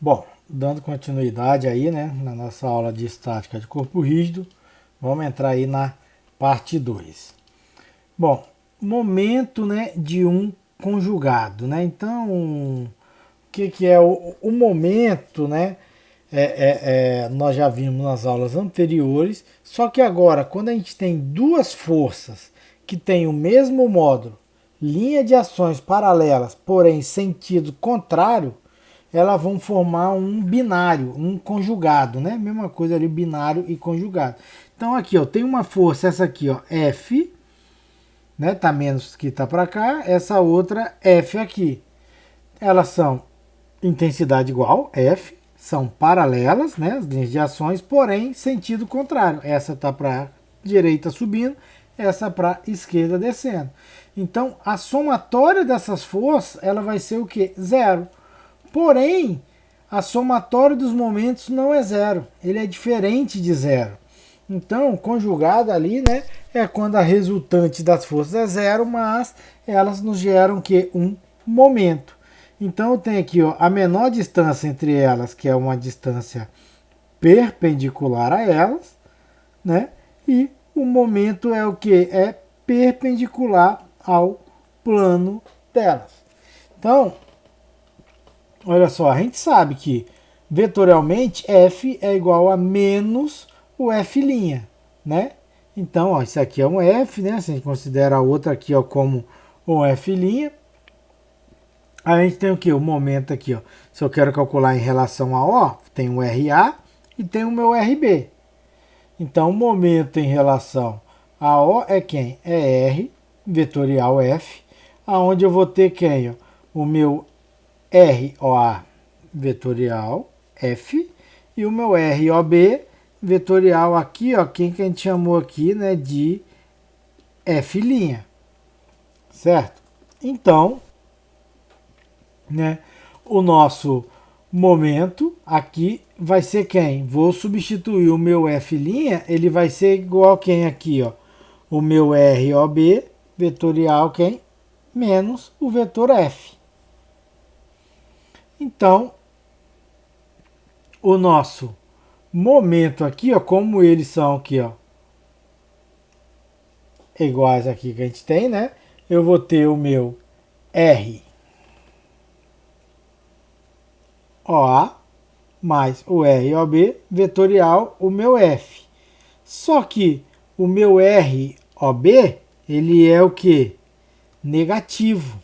Bom, dando continuidade aí, né, na nossa aula de estática de corpo rígido, vamos entrar aí na parte 2. Bom, momento, né, de um conjugado, né? Então, o que é o momento, né? Nós já vimos nas aulas anteriores, só que agora, quando a gente tem duas forças que têm o mesmo módulo, linha de ações paralelas, porém sentido contrário, elas vão formar um binário, um conjugado, né? Mesma coisa ali, binário e conjugado. Então aqui, ó, tem uma força, essa aqui, ó, F, né? Tá menos que tá para cá, essa outra F aqui. Elas são intensidade igual, F, são paralelas, né? As linhas de ações, porém sentido contrário. Essa tá para direita subindo, essa para esquerda descendo. Então a somatória dessas forças, ela vai ser o que? Zero. Porém, a somatória dos momentos não é zero, ele é diferente de zero. Então, conjugado ali, né, é quando a resultante das forças é zero, mas elas nos geram que um momento. Então, eu tenho aqui, ó, a menor distância entre elas, que é uma distância perpendicular a elas, né? E o momento é o que? É perpendicular ao plano delas. Então, olha só, a gente sabe que vetorialmente F é igual a menos o F', né? Então, ó, isso aqui é um F, né? Se a gente considera a outra aqui, ó, como um F', a gente tem o que? O momento aqui, ó. Se eu quero calcular em relação a O, tem o RA e tem o meu RB. Então, o momento em relação a O é quem? É R, vetorial F, aonde eu vou ter quem? Ó? O meu ROA vetorial F e o meu ROB vetorial aqui, ó, quem que a gente chamou aqui, né, de F', certo? Então, né, o nosso momento aqui vai ser quem? Vou substituir o meu F', ele vai ser igual a quem aqui, ó, o meu ROB vetorial quem? Menos o vetor F. Então, o nosso momento aqui, ó, como eles são aqui, ó, iguais aqui que a gente tem, né? Eu vou ter o meu R OA mais o ROB vetorial, o meu F. Só que o meu ROB, ele é o que? Negativo,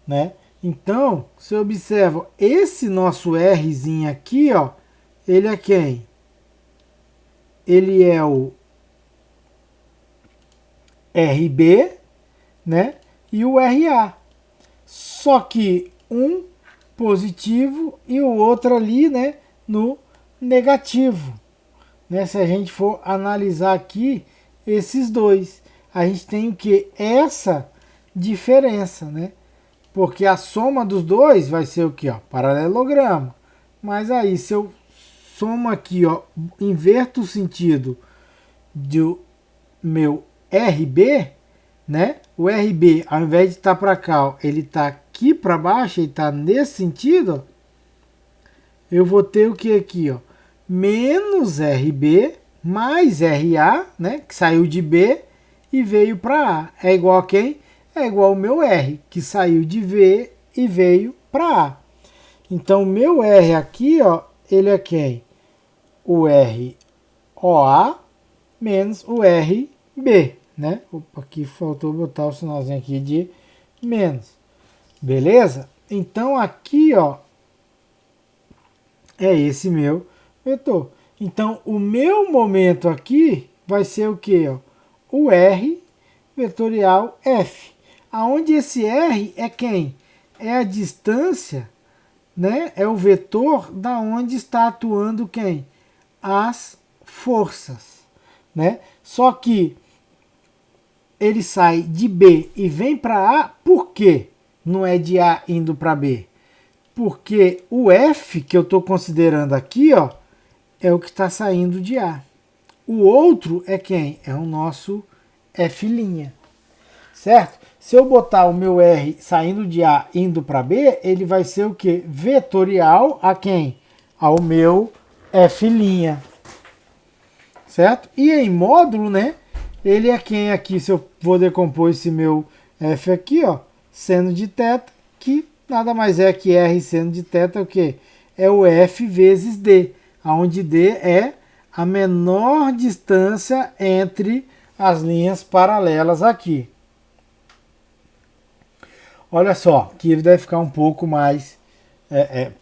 né? Então, se eu observo esse nosso Rzinho aqui, ó, ele é quem? Ele é o RB, né? E o RA. Só que um positivo e o outro ali, né, no negativo. Né? Se a gente for analisar aqui esses dois, a gente tem o que? Essa diferença, né? Porque a soma dos dois vai ser o que? Ó? Paralelogramo. Mas aí, se eu somo aqui, ó, inverto o sentido do meu RB, né? O RB, ao invés de estar para cá, ó, ele está aqui para baixo, ele está nesse sentido, ó, eu vou ter o que aqui, ó? Menos RB mais RA, né? Que saiu de B e veio para A. É igual a quem? É igual ao meu R, que saiu de V e veio para A. Então, o meu R aqui, ó, ele é quem? O ROA menos o RB, né? Opa, aqui faltou botar o sinalzinho aqui de menos. Beleza? Então, aqui, ó, é esse meu vetor. Então, o meu momento aqui vai ser o que? O R vetorial F. Aonde esse R é quem? É a distância, né? É o vetor da onde está atuando quem? As forças, né? Só que ele sai de B e vem para A, por quê? Não é de A indo para B? Porque o F que eu estou considerando aqui, ó, é o que está saindo de A. O outro é quem? É o nosso F', certo? Se eu botar o meu R saindo de A indo para B, ele vai ser o quê? Vetorial a quem? Ao meu F'. Certo? E em módulo, né? Ele é quem aqui, se eu vou decompor esse meu F aqui, ó, seno de θ, que nada mais é que R seno de θ, o quê? É o F vezes D, onde D é a menor distância entre as linhas paralelas aqui. Olha só, que ele deve ficar um pouco mais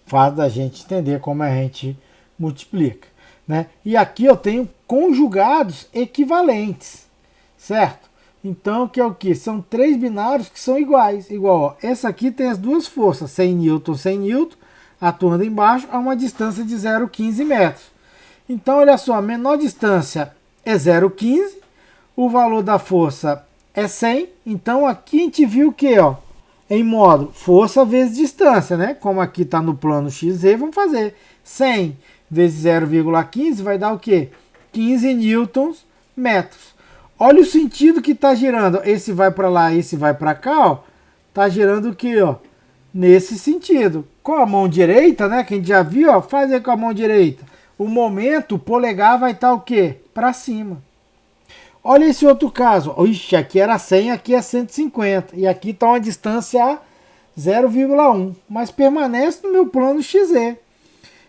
fácil da gente entender como a gente multiplica, né? E aqui eu tenho conjugados equivalentes, certo? Então, que é o que? São três binários que são iguais. Igual, ó, essa aqui tem as duas forças, 100 N, atuando embaixo a uma distância de 0,15 metros. Então, olha só, a menor distância é 0,15, o valor da força é 100. Então, aqui a gente viu o que, ó? Em módulo, força vezes distância, né? Como aqui está no plano XZ, vamos fazer 100 vezes 0,15 vai dar o quê? 15 newtons metros. Olha o sentido que está girando. Esse vai para lá, esse vai para cá, ó. Tá girando o quê, ó? Nesse sentido. Com a mão direita, né? Que a gente já viu, ó. Fazer com a mão direita. O momento, o polegar vai estar o quê? Para cima. Olha esse outro caso. Ixi, aqui era 100, aqui é 150. E aqui está uma distância a 0,1. Mas permanece no meu plano XZ.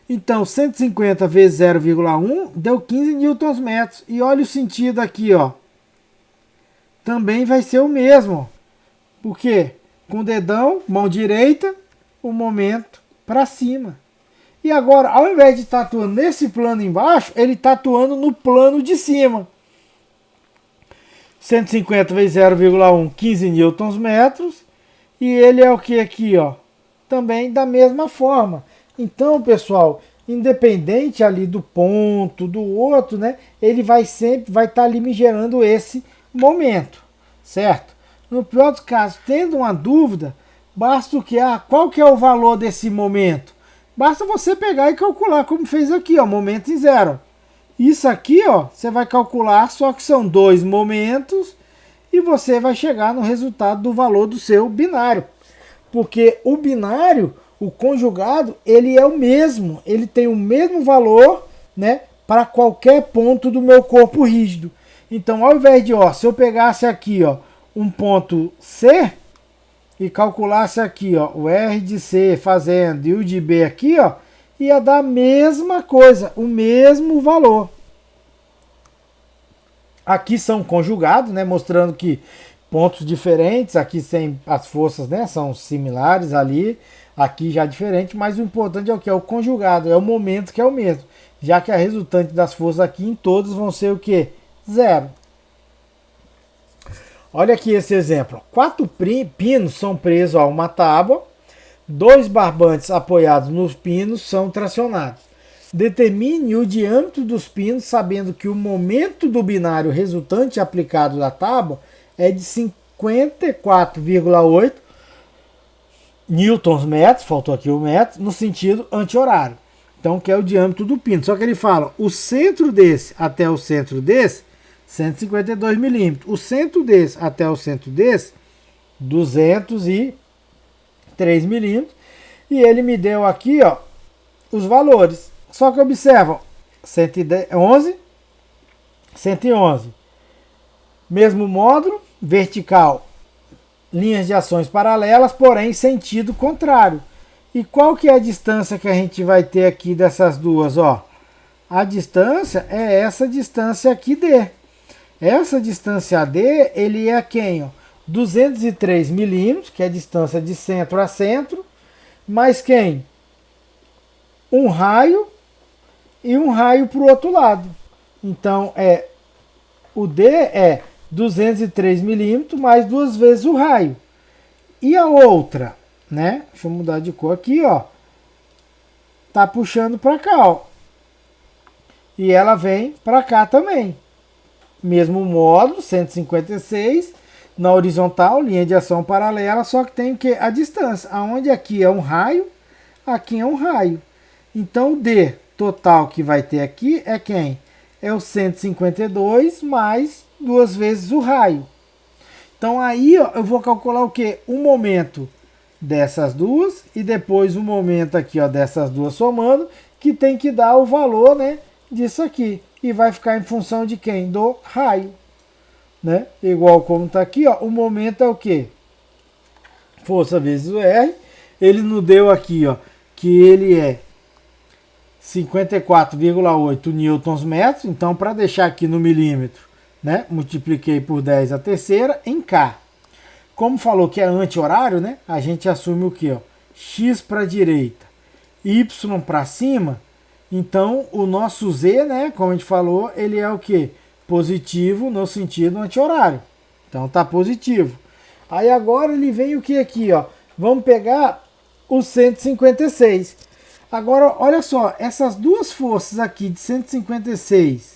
Então, 150 vezes 0,1 deu 15 newtons metros. E olha o sentido aqui, ó. Também vai ser o mesmo. Por quê? Com o dedão, mão direita, o momento para cima. E agora, ao invés de estar atuando nesse plano embaixo, ele está atuando no plano de cima. 150 vezes 0,1, 15 newtons metros. E ele é o que aqui, ó? Também da mesma forma. Então, pessoal, independente ali do ponto, do outro, né? Ele vai estar ali me gerando esse momento, certo? No pior dos casos, tendo uma dúvida, basta o que? Qual que é o valor desse momento? Basta você pegar e calcular, como fez aqui, ó, momento em zero. Isso aqui, ó, você vai calcular, só que são dois momentos e você vai chegar no resultado do valor do seu binário. Porque o binário, o conjugado, ele é o mesmo, ele tem o mesmo valor, né, para qualquer ponto do meu corpo rígido. Então, ao invés de, ó, se eu pegasse aqui, ó, um ponto C e calculasse aqui, ó, o R de C fazendo e o de B aqui, ó, ia dar a mesma coisa, o mesmo valor. Aqui são conjugados, né, mostrando que pontos diferentes, aqui tem as forças, né, são similares ali, aqui já diferente, mas o importante é o que? É o conjugado, é o momento que é o mesmo, já que a resultante das forças aqui em todos vão ser o que? Zero. Olha aqui esse exemplo. 4 pinos são presos a uma tábua, 2 barbantes apoiados nos pinos são tracionados. Determine o diâmetro dos pinos, sabendo que o momento do binário resultante aplicado da tábua é de 54,8 newtons metros, faltou aqui o metro, no sentido anti-horário. Então, que é o diâmetro do pino. Só que ele fala, o centro desse até o centro desse, 152 milímetros. O centro desse até o centro desse, 203 milímetros. E ele me deu aqui, ó, os valores. Só que observam, 111, 111. Mesmo módulo, vertical, linhas de ações paralelas, porém sentido contrário. E qual que é a distância que a gente vai ter aqui dessas duas, ó? A distância é essa distância aqui D. Essa distância D, ele é quem, ó? 203 milímetros, que é a distância de centro a centro, mais quem? Um raio e um raio para o outro lado. Então, o D é 203 milímetros mais 2 vezes o raio. E a outra, né? Deixa eu mudar de cor aqui, ó. Tá puxando para cá, ó. E ela vem para cá também. Mesmo módulo, 156, na horizontal, linha de ação paralela, só que tem que a distância. Aonde aqui é um raio, aqui é um raio. Então, o D total que vai ter aqui é quem? É o 152 mais 2 vezes o raio. Então aí ó, eu vou calcular o quê? O momento dessas duas e depois o momento aqui ó, dessas duas somando, que tem que dar o valor, né, disso aqui. E vai ficar em função de quem? Do raio. Né? Igual como está aqui, ó, o momento é o quê? Força vezes o R. Ele nos deu aqui ó, que ele é 54,8 newtons metros. Então, para deixar aqui no milímetro, né, multipliquei por 10 a terceira em K. Como falou que é anti-horário, né, a gente assume o quê? Ó? X para a direita, Y para cima. Então, o nosso Z, né, como a gente falou, ele é o quê? Positivo no sentido anti-horário. Então, tá positivo. Aí agora ele vem o que aqui, ó? Vamos pegar o 156. Agora, olha só, essas duas forças aqui de 156,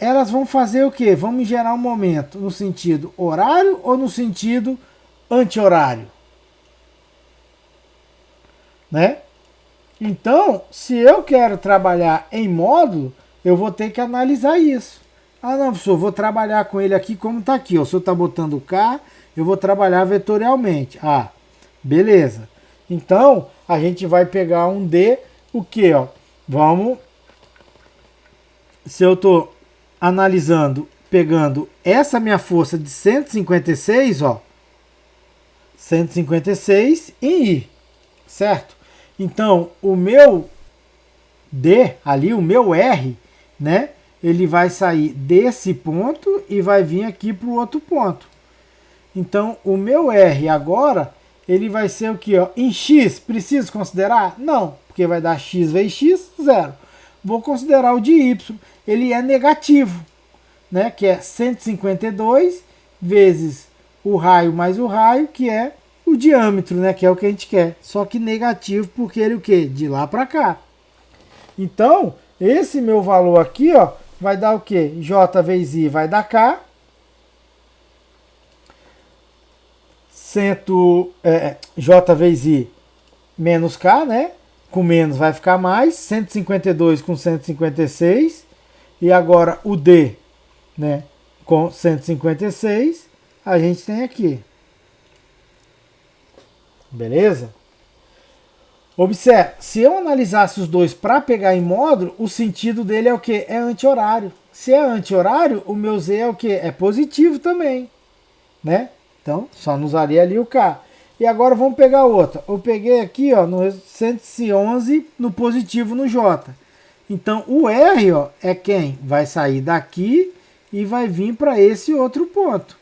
elas vão fazer o quê? Vamos gerar um momento no sentido horário ou no sentido anti-horário? Né? Então, se eu quero trabalhar em módulo, eu vou ter que analisar isso. Ah, não, professor, vou trabalhar com ele aqui como está aqui. Ó. O senhor está botando K, eu vou trabalhar vetorialmente. Ah, beleza. Então, a gente vai pegar um D, o que? Vamos, se eu estou analisando, pegando essa minha força de 156, ó, 156 em I, certo? Então, o meu D ali, o meu R, né? Ele vai sair desse ponto e vai vir aqui para o outro ponto. Então, o meu R agora, ele vai ser o que? Em X, preciso considerar? Não, porque vai dar X vezes X, 0. Vou considerar o de Y, ele é negativo, né? Que é 152 vezes o raio mais o raio, que é o diâmetro, né? Que é o que a gente quer. Só que negativo, porque ele o quê? De lá para cá. Então, esse meu valor aqui, ó, vai dar o quê? J vezes I vai dar K. J vezes I menos K, né? Com menos vai ficar mais. 152 com 156. E agora o D, né? Com 156, a gente tem aqui. Beleza? Observe, se eu analisasse os dois para pegar em módulo, o sentido dele é o que? É anti-horário. Se é anti-horário, o meu Z é o que? É positivo também, né? Então, só nos usaria ali o K. E agora vamos pegar outra. Eu peguei aqui, ó, no 111 no positivo no J. Então, o R, ó, é quem? Vai sair daqui e vai vir para esse outro ponto,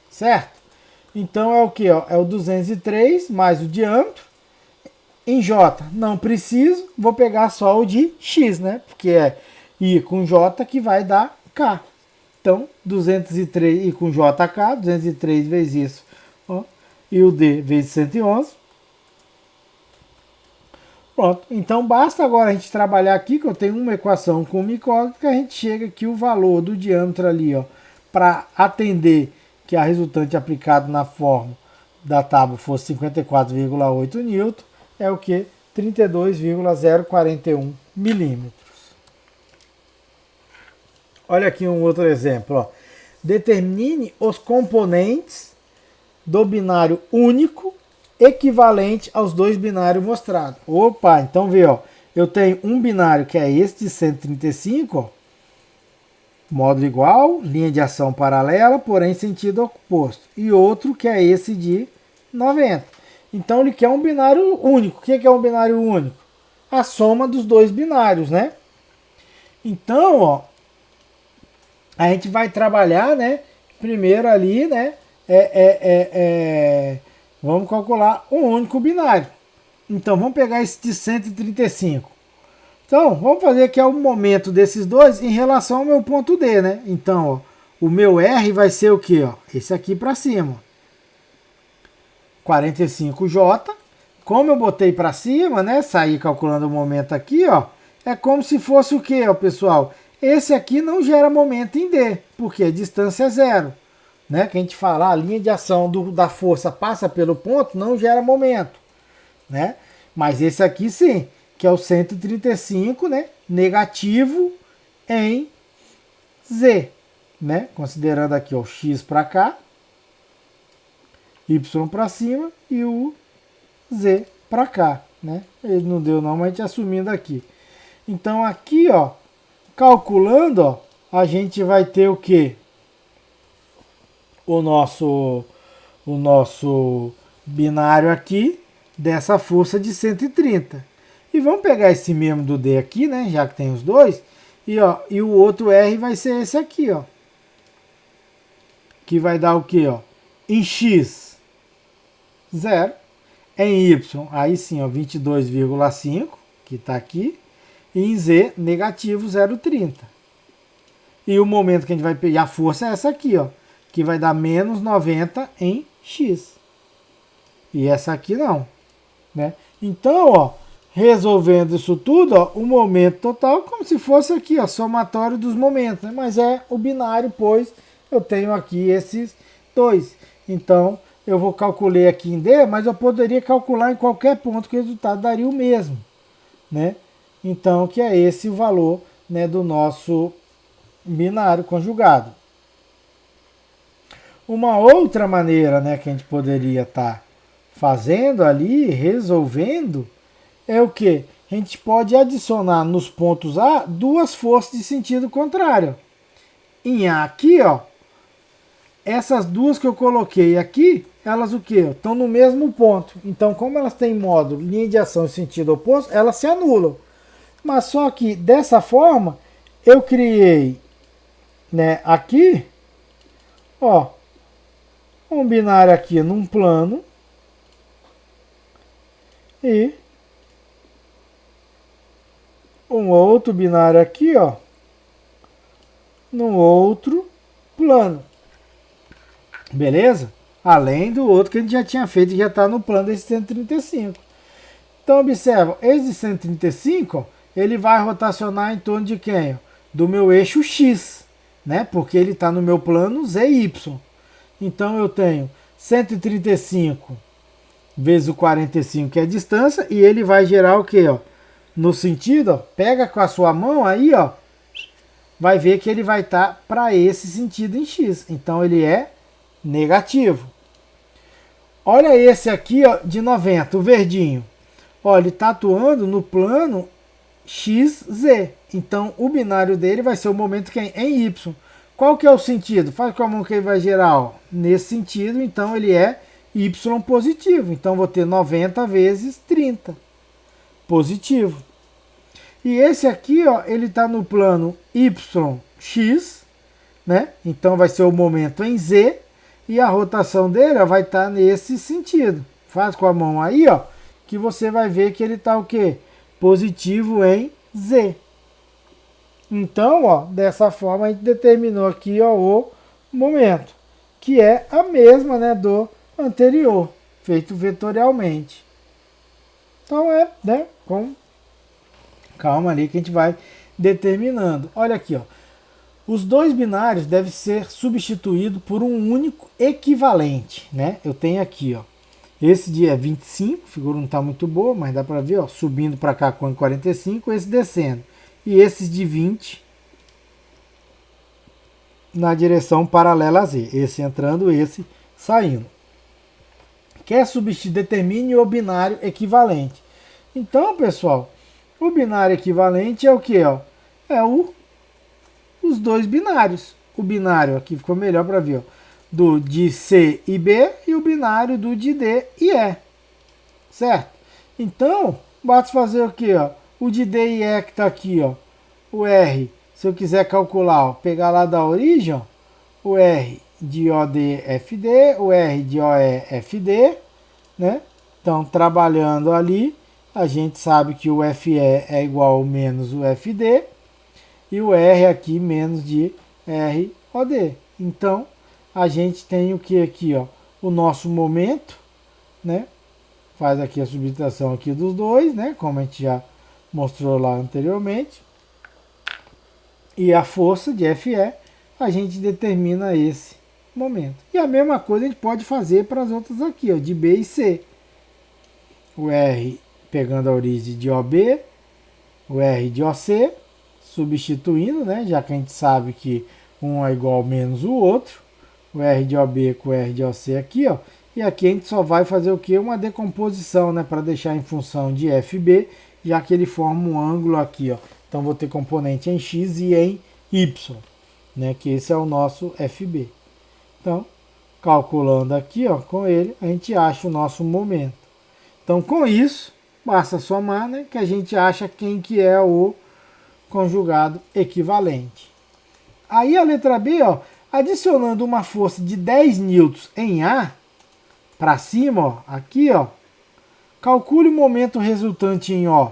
certo? Então, é o que? É o 203 mais o diâmetro. Em J não preciso, vou pegar só o de X, né? Porque é I com J que vai dar K. Então, 203 I com JK, 203 vezes isso, ó, e o D vezes 111. Pronto, então basta agora a gente trabalhar aqui, que eu tenho uma equação com uma incógnita, que a gente chega aqui o valor do diâmetro ali, ó, para atender que a resultante aplicado na fórmula da tábua fosse 54,8 newton, é o que? 32,041 milímetros. Olha aqui um outro exemplo. Ó. Determine os componentes do binário único equivalente aos dois binários mostrados. Opa, então vê, ó, eu tenho um binário que é esse de 135, ó, módulo igual, linha de ação paralela, porém sentido oposto. E outro que é esse de 90. Então ele quer um binário único. O que é um binário único? A soma dos dois binários, né? Então, ó, a gente vai trabalhar, né? Primeiro ali, né? Vamos calcular um único binário. Então, vamos pegar esse de 135. Então, vamos fazer aqui o momento desses dois em relação ao meu ponto D, né? Então, ó, o meu R vai ser o quê? Ó? Esse aqui para cima. 45J, como eu botei para cima, né, saí calculando o momento aqui, ó, é como se fosse o que, ó, pessoal? Esse aqui não gera momento em D, porque a distância é zero, né? Que a gente fala, a linha de ação da força passa pelo ponto, não gera momento, né? Mas esse aqui sim, que é o 135, né, negativo em Z, né? Considerando aqui o X para cá, Y para cima e o Z para cá, né? Ele não deu não, mas a gente assumindo aqui. Então aqui, ó, calculando, ó, a gente vai ter o quê? O nosso binário aqui dessa força de 130. E vamos pegar esse mesmo do D aqui, né? Já que tem os dois. E, ó, e o outro R vai ser esse aqui, ó. Que vai dar o quê, ó? Em X, 0. Em Y, aí sim, ó, 22,5, que está aqui. E em Z, negativo 0,30. E o momento que a gente vai pegar, a força é essa aqui, ó. Que vai dar menos 90 em X. E essa aqui não, né? Então, ó, resolvendo isso tudo, ó, o momento total como se fosse aqui, ó, somatório dos momentos, né? Mas é o binário, pois eu tenho aqui esses dois. Então, eu vou calcular aqui em D, mas eu poderia calcular em qualquer ponto que o resultado daria o mesmo, né? Então, que é esse o valor, né, do nosso binário conjugado. Uma outra maneira, né, que a gente poderia estar fazendo ali, resolvendo, é o que? A gente pode adicionar nos pontos A duas forças de sentido contrário. Em A aqui, ó, essas duas que eu coloquei aqui, elas o que? Estão no mesmo ponto. Então, como elas têm módulo, linha de ação em sentido oposto, elas se anulam. Mas só que dessa forma, eu criei, né, aqui, ó, um binário aqui num plano e um outro binário aqui, ó, num outro plano. Beleza? Além do outro que a gente já tinha feito, que já está no plano desse 135. Então, observa, esse 135, ó, ele vai rotacionar em torno de quem? Do meu eixo X, né? Porque ele está no meu plano ZY. Então, eu tenho 135 vezes o 45, que é a distância, e ele vai gerar o quê? Ó? No sentido, ó, pega com a sua mão aí, ó, vai ver que ele vai estar para esse sentido em X. Então, ele é negativo. Olha esse aqui, ó, de 90, o verdinho. Ó, ele está atuando no plano XZ. Então, o binário dele vai ser o momento que é em Y. Qual que é o sentido? Faz com a mão que ele vai gerar, ó, nesse sentido, então ele é Y positivo. Então, vou ter 90 vezes 30 positivo. E esse aqui, ó, ele está no plano YX, né? Então, vai ser o momento em Z. E a rotação dele, ó, vai estar nesse sentido. Faz com a mão aí, ó, que você vai ver que ele está o quê? Positivo em Z. Então, ó, dessa forma a gente determinou aqui, ó, o momento, que é a mesma, né, do anterior, feito vetorialmente. Então né, com calma ali que a gente vai determinando. Olha aqui, ó. Os dois binários devem ser substituídos por um único equivalente, né? Eu tenho aqui, ó, esse de 25, a figura não está muito boa, mas dá para ver, ó, subindo para cá com 45, esse descendo. E esses de 20 na direção paralela a Z. Esse entrando, esse saindo. Quer substituir, determine o binário equivalente. Então, pessoal, o binário equivalente é o que? Ó? É os dois binários. O binário aqui ficou melhor para ver, ó, do de C e B e o binário do de D e E. Certo? Então, basta fazer o que? O de D e E que está aqui, ó, o R, se eu quiser calcular, ó, pegar lá da origem, ó, o R de OD FD, o R de OE FD, né? Então, trabalhando ali, a gente sabe que o FE é igual ao menos o FD e o R aqui menos de ROD. Então, a gente tem o que aqui, ó, o nosso momento, né? Faz aqui a subtração aqui dos dois, né? Como a gente já mostrou lá anteriormente. E a força de FE, a gente determina esse momento. E a mesma coisa a gente pode fazer para as outras aqui, ó, de B e C. O R pegando a origem de OB, o R de OC, substituindo, né? Já que a gente sabe que um é igual menos o outro. O R de OB com o R de OC aqui, ó. E aqui a gente só vai fazer o que? Uma decomposição, né? Para deixar em função de FB, já que ele forma um ângulo aqui, ó. Então vou ter componente em X e em Y, né? Que esse é o nosso FB. Então, calculando aqui, ó, com ele, a gente acha o nosso momento. Então, com isso, basta somar, né? Que a gente acha quem que é o conjugado equivalente. Aí a letra B, ó, adicionando uma força de 10 newtons em A, para cima, ó, aqui, ó, calcule o momento resultante em O.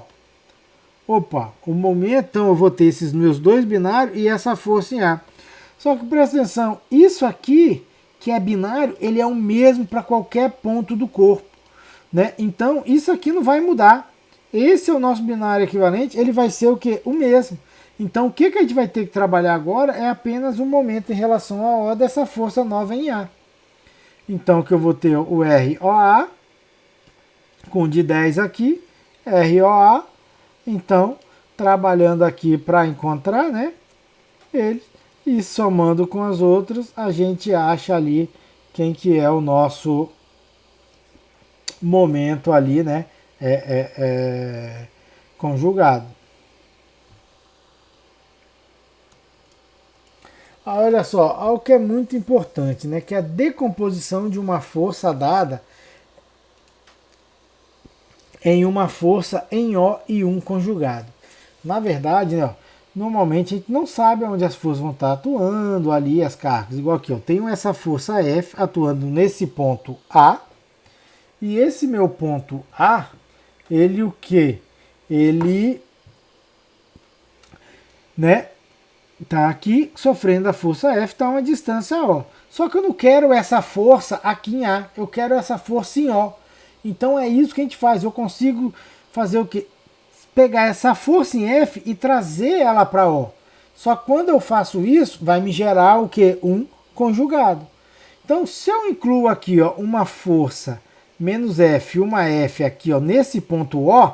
Opa, o momento, então eu vou ter esses meus dois binários e essa força em A. Só que presta atenção, isso aqui, que é binário, ele é o mesmo para qualquer ponto do corpo, né? Então, isso aqui não vai mudar. Esse é o nosso binário equivalente, ele vai ser o quê? O mesmo. Então, o que a gente vai ter que trabalhar agora é apenas o momento em relação a O dessa força nova em A. Então, que eu vou ter o ROA, com de 10 aqui, ROA. Então, trabalhando aqui para encontrar, né, ele, e somando com as outras, a gente acha ali quem que é o nosso momento ali, né, conjugado. Olha só, algo que é muito importante, né, que é a decomposição de uma força dada em uma força em O e um conjugado. Na verdade, né, ó, normalmente a gente não sabe onde as forças vão estar atuando ali, as cargas. Igual aqui, eu tenho essa força F atuando nesse ponto A, e esse meu ponto A, ele o que? Ele, né, tá aqui sofrendo a força F, está a uma distância O. Só que eu não quero essa força aqui em A, eu quero essa força em O. Então é isso que a gente faz, eu consigo fazer o quê? Pegar essa força em F e trazer ela para O. Só que quando eu faço isso, vai me gerar o quê? Um conjugado. Então, se eu incluo aqui, ó, uma força menos F, uma F aqui, ó, nesse ponto O,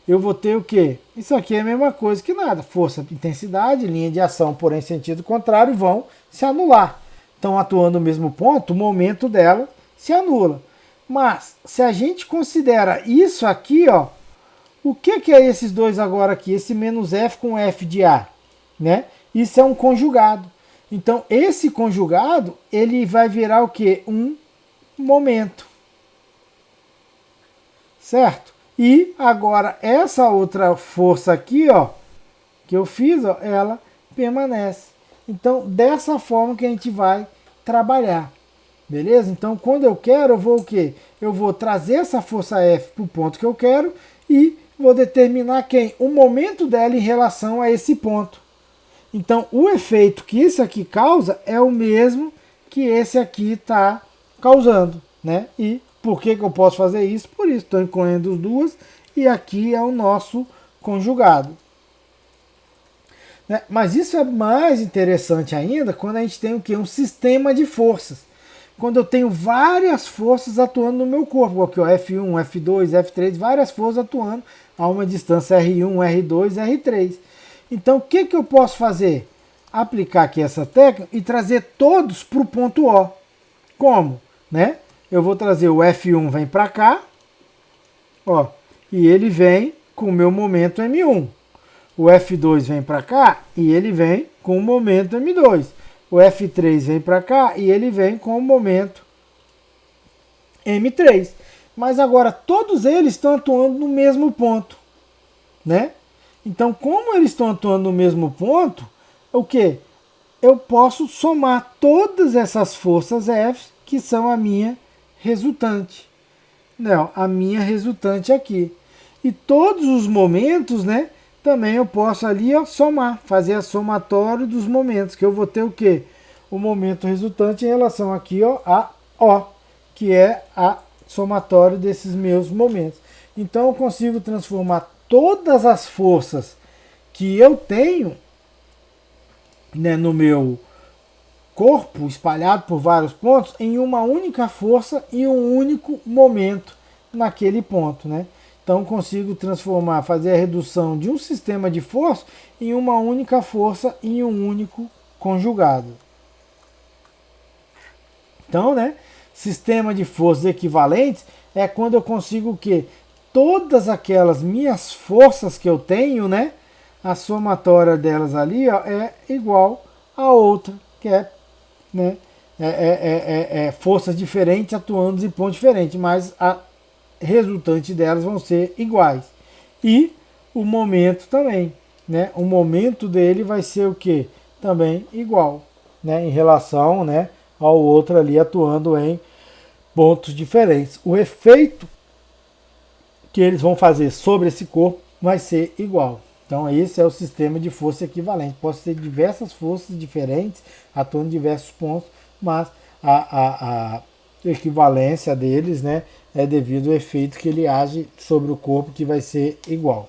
eu vou ter o quê? Isso aqui é a mesma coisa que nada. Força, intensidade, linha de ação, porém sentido contrário, vão se anular. Estão atuando no mesmo ponto, o momento dela se anula. Mas, se a gente considera isso aqui, ó, o que é esses dois agora aqui? Esse menos F com F de A, né? Isso é um conjugado. Então, esse conjugado, ele vai virar o quê? Um momento. Certo? E agora, essa outra força aqui, ó, que eu fiz, ó, ela permanece. Então, dessa forma que a gente vai trabalhar. Beleza? Então, quando eu quero, eu vou o quê? Eu vou trazer essa força F para o ponto que eu quero e vou determinar quem? O momento dela em relação a esse ponto. Então, o efeito que isso aqui causa é o mesmo que esse aqui está causando, né? E por que eu posso fazer isso? Por isso, estou incluindo as duas e aqui é o nosso conjugado. Né? Mas isso é mais interessante ainda quando a gente tem o quê? Um sistema de forças. Quando eu tenho várias forças atuando no meu corpo, aqui ó, F1, F2, F3, várias forças atuando a uma distância R1, R2, R3. Então, o que eu posso fazer? Aplicar aqui essa técnica e trazer todos para o ponto O. Como? Né? Eu vou trazer o F1 vem para cá, ó, e ele vem com o meu momento M1. O F2 vem para cá e ele vem com o momento M2. O F3 vem para cá e ele vem com o momento M3. Mas agora todos eles estão atuando no mesmo ponto, né? Então, como eles estão atuando no mesmo ponto, o que? Eu posso somar todas essas forças F, que são a minha resultante. Não, a minha resultante aqui. E todos os momentos, né? Também eu posso ali ó, somar, fazer a somatória dos momentos, que eu vou ter o quê? O momento resultante em relação aqui ó, a O, que é a somatória desses meus momentos. Então eu consigo transformar todas as forças que eu tenho, né, no meu corpo, espalhado por vários pontos, em uma única força e um único momento naquele ponto, né? Então consigo transformar, fazer a redução de um sistema de força em uma única força e um único conjugado. Então, né, Sistema de forças equivalentes é quando eu consigo o quê? Todas aquelas minhas forças que eu tenho, né? A somatória delas ali, ó, é igual a outra, que é, né? Forças diferentes atuando em pontos diferentes, mas a resultante delas vão ser iguais. E o momento também, né? O momento dele vai ser o quê? Também igual, né? Em relação, né, ao outro ali atuando em pontos diferentes. O efeito que eles vão fazer sobre esse corpo vai ser igual. Então esse é o sistema de força equivalente. Pode ter diversas forças diferentes atuando em diversos pontos, mas a equivalência deles, né, é devido ao efeito que ele age sobre o corpo, que vai ser igual.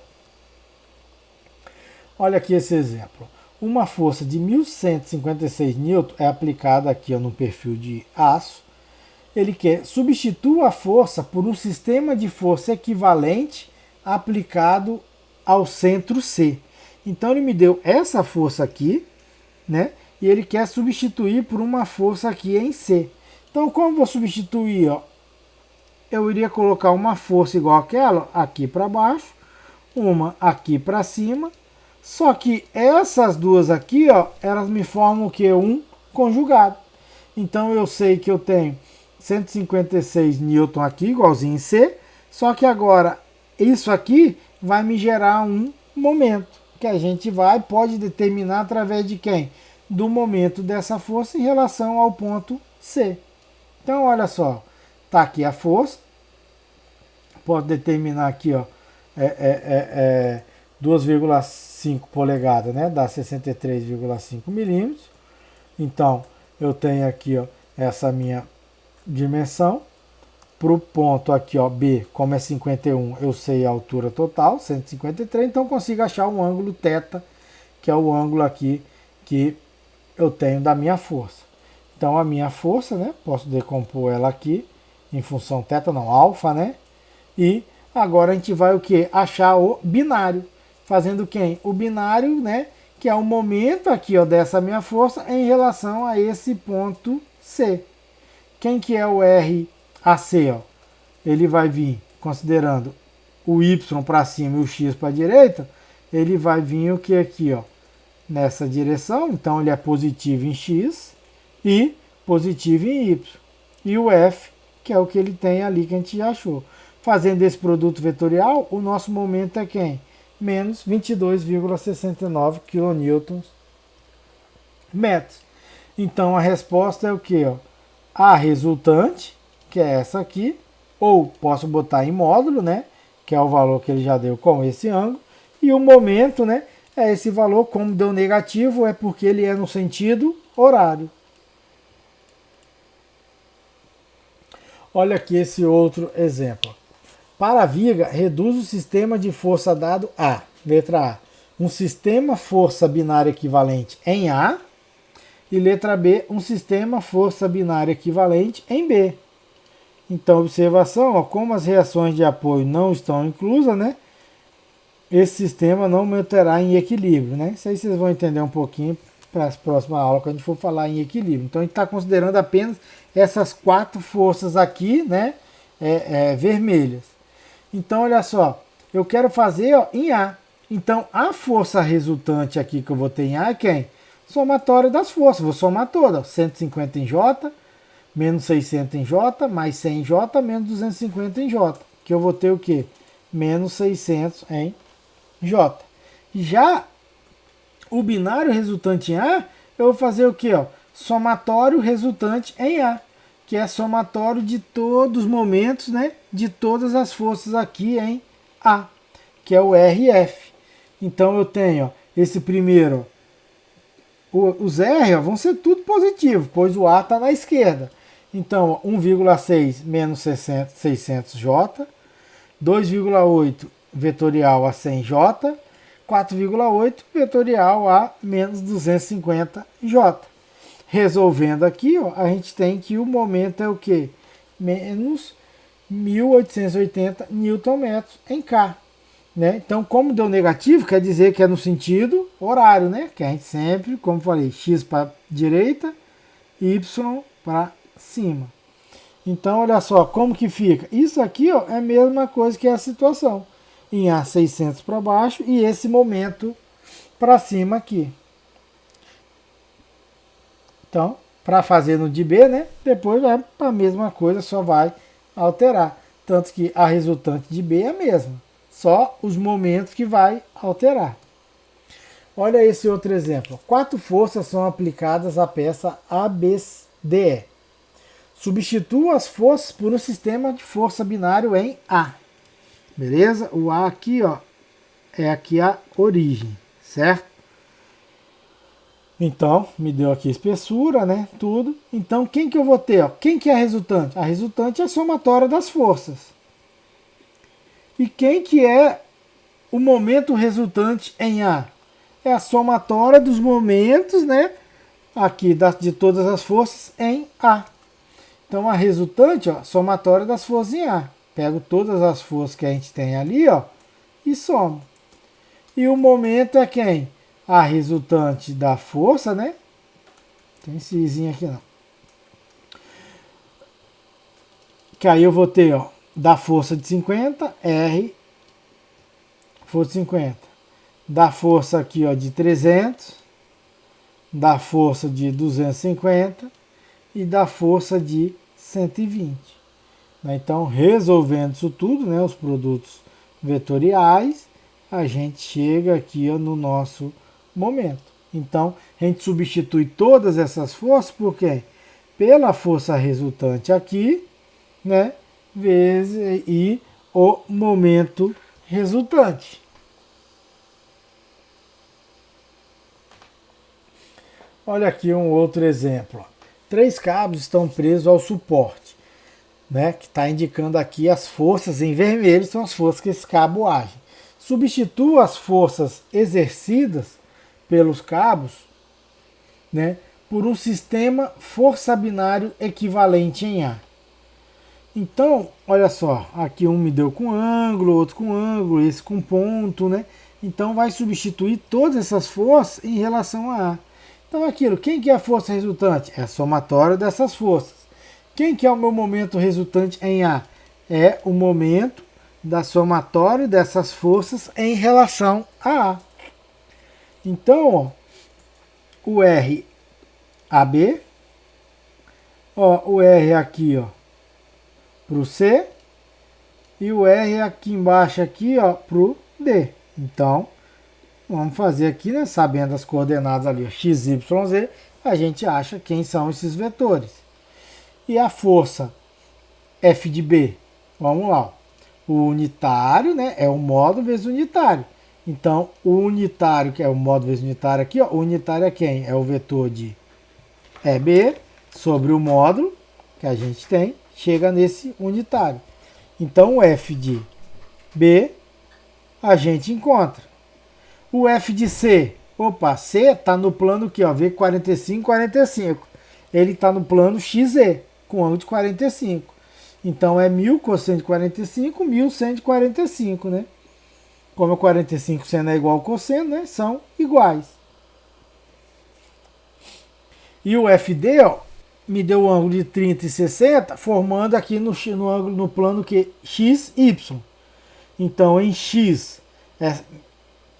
Olha aqui esse exemplo. Uma força de 1156 N é aplicada aqui no perfil de aço. Ele quer substituir a força por um sistema de força equivalente aplicado ao centro C. Então ele me deu essa força aqui, né? E ele quer substituir por uma força aqui em C. Então como eu vou substituir, ó? Eu iria colocar uma força igual àquela aqui para baixo, uma aqui para cima. Só que essas duas aqui, ó, elas me formam o que? Um conjugado. Então eu sei que eu tenho 156 newton aqui, igualzinho em C, só que agora isso aqui vai me gerar um momento, que a gente pode determinar através de quem? Do momento dessa força em relação ao ponto C. Então olha só, tá aqui a força, posso determinar aqui, ó, 2,5 polegadas, né? Dá 63,5 milímetros. Então, eu tenho aqui, ó, essa minha dimensão. Para o ponto aqui, ó, B, como é 51, eu sei a altura total, 153, então eu consigo achar um ângulo θ, que é o ângulo aqui que eu tenho da minha força. Então, a minha força, né? Posso decompor ela aqui em função θ, não, alfa, né? E agora a gente vai o que? Achar o binário. Fazendo quem? O binário, né? Que é o momento aqui, ó, dessa minha força em relação a esse ponto C. Quem que é o RAC? Ó? Ele vai vir, considerando o Y para cima e o X para a direita, ele vai vir o que aqui, ó? Nessa direção. Então ele é positivo em X e positivo em Y. E o F, que é o que ele tem ali que a gente já achou. Fazendo esse produto vetorial, o nosso momento é quem? Menos 22,69 kN metros. Então a resposta é o que? A resultante, que é essa aqui, ou posso botar em módulo, né? Que é o valor que ele já deu com esse ângulo. E o momento, né? É esse valor, como deu negativo, é porque ele é no sentido horário. Olha aqui esse outro exemplo. Para a viga, reduz o sistema de força dado a, letra A, um sistema força binária equivalente em A, e letra B, um sistema força binária equivalente em B. Então, observação, ó, como as reações de apoio não estão inclusas, né? Esse sistema não manterá em equilíbrio, né? Isso aí vocês vão entender um pouquinho para as próximas aulas, quando a gente for falar em equilíbrio. Então, a gente está considerando apenas essas quatro forças aqui, né? Vermelhas. Então, olha só, eu quero fazer, ó, em A. Então, a força resultante aqui que eu vou ter em A é quem? Somatório das forças. Vou somar todas. 150 em J, menos 600 em J, mais 100 em J, menos 250 em J. Que eu vou ter o quê? Menos 600 em J. Já o binário resultante em A, eu vou fazer o quê? Ó? Somatório resultante em A, que é somatório de todos os momentos, né, de todas as forças aqui em A, que é o RF. Então eu tenho, ó, esse primeiro, os R, ó, vão ser tudo positivo, pois o A está na esquerda. Então 1,6 menos 600J, 2,8 vetorial a 100J, 4,8 vetorial a menos 250J. Resolvendo aqui, ó, a gente tem que o momento é o quê? Menos 1880 Nm em K. Né? Então, como deu negativo, quer dizer que é no sentido horário, né? Que a gente sempre, como falei, X para direita, Y para cima. Então, olha só, como que fica? Isso aqui ó, é a mesma coisa que a situação. Em A 600 para baixo e esse momento para cima aqui. Então, para fazer no de B, né? Depois vai para a mesma coisa, só vai alterar. Tanto que a resultante de B é a mesma. Só os momentos que vai alterar. Olha esse outro exemplo. 4 forças são aplicadas à peça ABDE. Substitua as forças por um sistema de força binário em A. Beleza? O A aqui, ó, é aqui a origem, certo? Então, me deu aqui a espessura, né? Tudo. Então, quem que eu vou ter? Ó? Quem que é a resultante? A resultante é a somatória das forças. E quem que é o momento resultante em A? É a somatória dos momentos, né? Aqui de todas as forças em A. Então, a resultante, ó, somatória das forças em A. Pego todas as forças que a gente tem ali, ó, e somo. E o momento é quem? A resultante da força, né? Tem esse izinho aqui não. Que aí eu vou ter, ó, da força de 50, R, força de 50. Da força aqui, ó, de 300, da força de 250 e da força de 120. Então, resolvendo isso tudo, né, os produtos vetoriais, a gente chega aqui ó, no nosso momento. Então, a gente substitui todas essas forças por quê? Pela força resultante aqui, né, vezes e o momento resultante. Olha aqui um outro exemplo. 3 cabos estão presos ao suporte, né, que está indicando aqui as forças em vermelho, são as forças que esse cabo age. Substitua as forças exercidas pelos cabos, né, por um sistema força binário equivalente em A. Então, olha só, aqui um me deu com ângulo, outro com ângulo, esse com ponto, né? Então vai substituir todas essas forças em relação a A. Então aquilo, quem que é a força resultante? É a somatória dessas forças. Quem que é o meu momento resultante em A? É o momento da somatória dessas forças em relação a A. Então, ó, o R AB, ó, o R aqui, ó, para o C, e o R aqui embaixo aqui, ó, para o D. Então, vamos fazer aqui, né, sabendo as coordenadas ali, ó, x, y, z, a gente acha quem são esses vetores. E a força F de B, vamos lá, o unitário, né, é o módulo vezes unitário. Então, o unitário, que é o módulo vezes unitário aqui, ó, o unitário é quem? É o vetor de EB sobre o módulo que a gente tem, chega nesse unitário. Então, o F de B a gente encontra. O F de C, opa, C está no plano aqui, ó, V45, 45. Ele está no plano XZ, com ângulo de 45. Então, é 1000 cosseno de 45, 1145, né? Como o 45 seno é igual ao cosseno, né? São iguais. E o FD, ó, me deu o ângulo de 30 e 60, formando aqui no ângulo no plano que XY. Então, em X é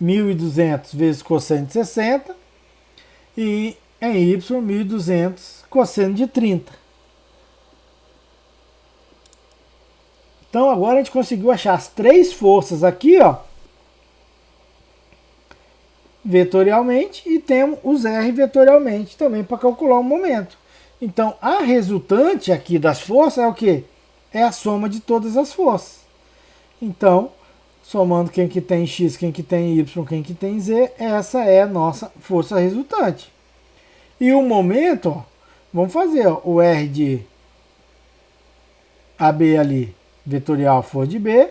1200 vezes cosseno de 60 e em Y 1200 cosseno de 30. Então, agora a gente conseguiu achar as 3 forças aqui, ó, vetorialmente, e temos os R vetorialmente também para calcular o momento. Então, a resultante aqui das forças é o quê? É a soma de todas as forças. Então, somando quem que tem X, quem que tem Y, quem que tem Z, essa é a nossa força resultante. E o momento, ó, vamos fazer, ó, o R de AB ali, vetorial for de B,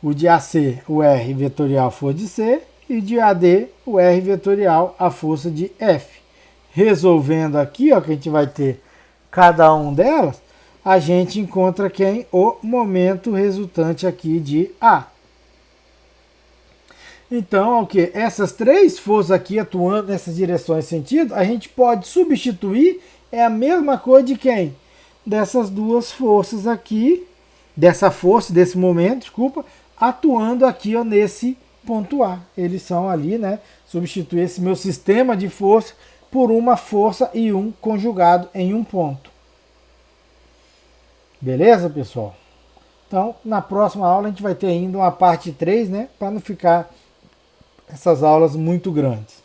o de AC, o R vetorial for de C, e de AD, o R vetorial, a força de F. Resolvendo aqui, ó, que a gente vai ter cada um delas, a gente encontra quem? O momento resultante aqui de A. Então, o que? Essas 3 forças aqui atuando nessas direções de sentido, a gente pode substituir, é a mesma coisa de quem? dessas duas forças aqui, dessa força, desse momento, desculpa, atuando aqui, ó, nesse ponto A. Eles são ali, né? Substituir esse meu sistema de força por uma força I1 conjugado em um ponto. Beleza, pessoal? Então, na próxima aula a gente vai ter ainda uma parte 3, né? Para não ficar essas aulas muito grandes.